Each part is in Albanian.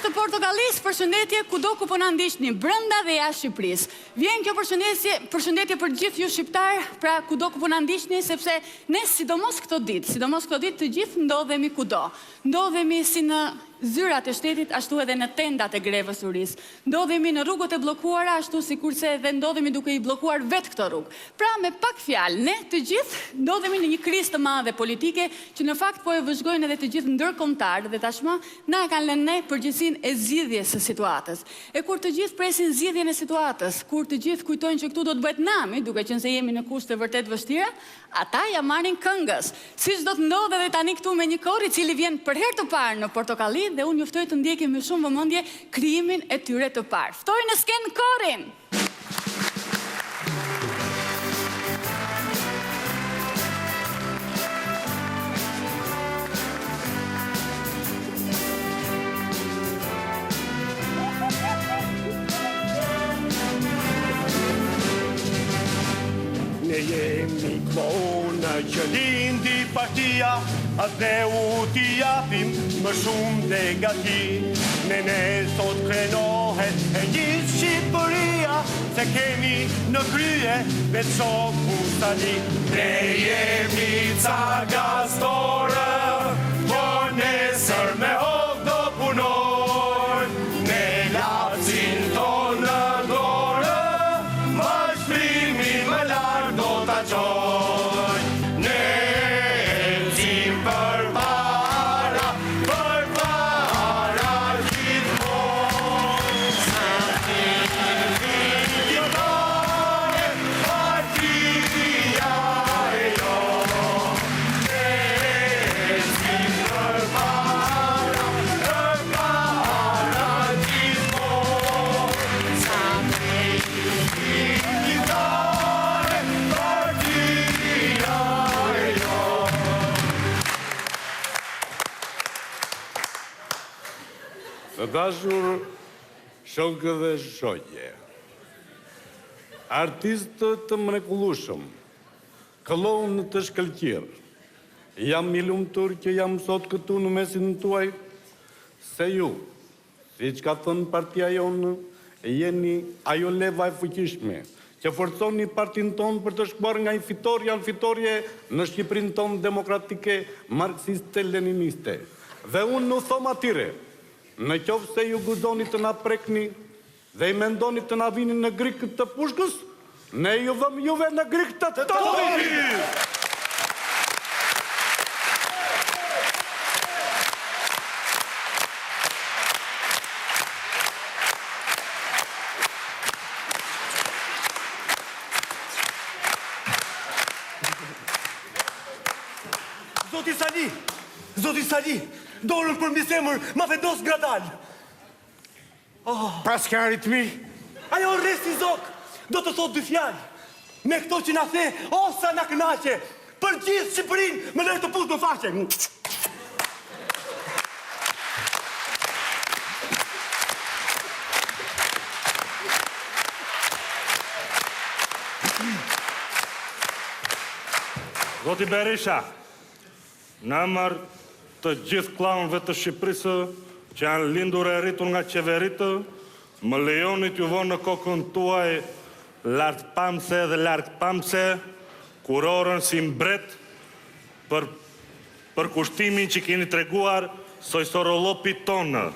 të Portokallisë, përshëndetje kudo ku po na ndiqni, brenda dhe jashtë Shqipërisë. Vjen kjo përshëndetje për gjithë ju shqiptar, pra kudo ku po na ndiqni, sepse ne sidomos këto ditë të gjithë ndodhemi kudo. Ndodhemi si në zyrat e shtetit, ashtu edhe në tendat e grevës uris. Ndodhemi në rrugët e bllokuara, ashtu sikurse edhe ndodhemi duke i bllokuar vetë këto rrugë. Pra me pak fjalë, ne të gjithë ndodhemi në një krizë të madhe politike, që në fakt po e vëzhgojnë edhe të gjithë ndërkombëtarët dhe tashmë na e kanë lënë ne përgjegjësinë e zgjidhjes së situatës. E kur të gjithë presin zgjidhjen e situatës, kur të gjithë kujtojnë që këtu do të bëhet nami, duke qenë se jemi në kushte vërtet vështira, ata ja marrin këngës. Siç do të ndodhë edhe tani këtu me një kor i cili vjen për herë të parë në Portokalli dhe unë juftoj të ndjekim me shumë vëmendje krijimin e tyre të parë. Ftoj në skenë korin! Ne jemi kona që lindi partia, atë ne u t'i japim më shumë dhe gati. Ne sot krenohet e gjithë Shqipëria, se kemi në krye vetë shoku tani. Ne jemi ca gastore, por nesër me hov do punojnë. Ne lapsin tonë në dorë, më shprimi më lartë do t'a qojnë. Ne ecim për para gjithmonë. Sa t'jemi gjithore, partia e jo. Ne ecim për para gjithmonë. Sa t'jemi gjithore, partia e jo. Të dashur shokë dhe shoqe, artistë të mrekullueshëm, këllon të shkëlqyer, jam i lumtur që jam sot këtu në mesin tuaj, se ju, siç ka thënë partia jonë, jeni ajo leva e fuqishme, që forconi partin tonë për të shkuar nga një fitorie në Shqipërinë tonë demokratike, marksiste-leniniste. Dhe unë në thom atyre, në qoftë se ju guxoni të na prekni dhe i mendoni të na vini në grikët të pushkës, ne ju vëm juve në grikët të toni! Zoti Sali, dolën për misemër, ma vedos gradal. Paskarit mi, Ajo rresti zok, do të thot dy fjalë. Me këto që na the, o sa na kënaqe, për gjithë Shqipërinë më lejë të putë në faqe. Zoti Berisha, në emër të gjithë klanëve të Shqipërisë që janë lindur e rritur nga qeveritë, më lejonit ju vonë në kokën tuaj lartë pamse dhe lartë pamse, kurorën si mbret për kushtimin që keni treguar sojsorolopit tonë.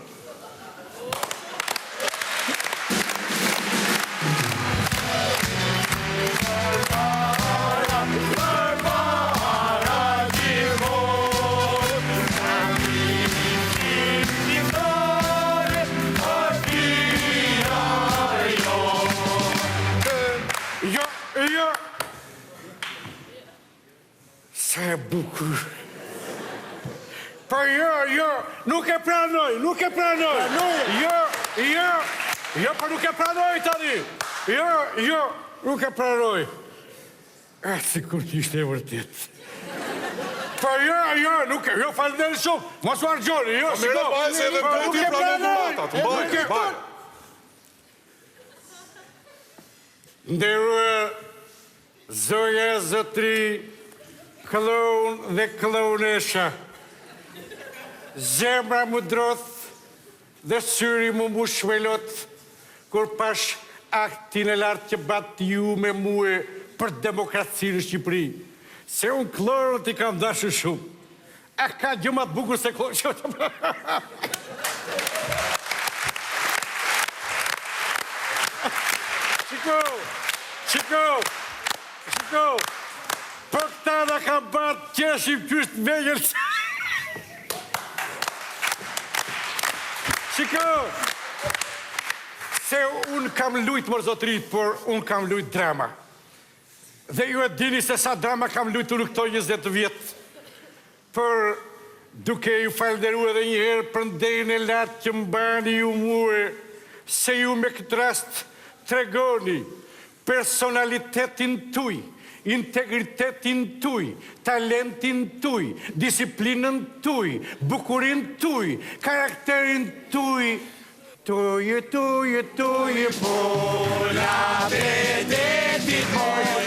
sa e bukur. Po jo, nuk e pranoj. Jo, po nuk e pranoj tani. Jo, nuk e pranoj. Sikur që ishte e vërtet. Po jo, nuk e, jo falënderoj shumë. Mos u argjoni, jo, Mire, baj, se edhe breti pranon kumatat, baj. Nderuar zoja, zotri, klon dhe klonesha, zemra më droth, dhe syri mu mbush me lot, kur pash aktin e lartë që bat ju me muë për demokracinë në Shqipëri. Se unë klorët i kam dashur shumë. A ka gjë më të bukur se klorët? Shiko, për këta da kam batë qeshim qysht vejën. Shiko, se unë kam lujt mërzotrit, por unë kam lujt drama. Dhe ju e dini se sa drama kam lujt unë këto 20 vjetë. Për duke ju falderu edhe njëherë për ndejnë e latë që mbani ju muë, se ju me këtë rast tregoni personalitetin tuj, integritetin tuj, talentin tuj, disiplinën tuj, bukurin tuj, karakterin tuj. Tuj, po la vedetit moj.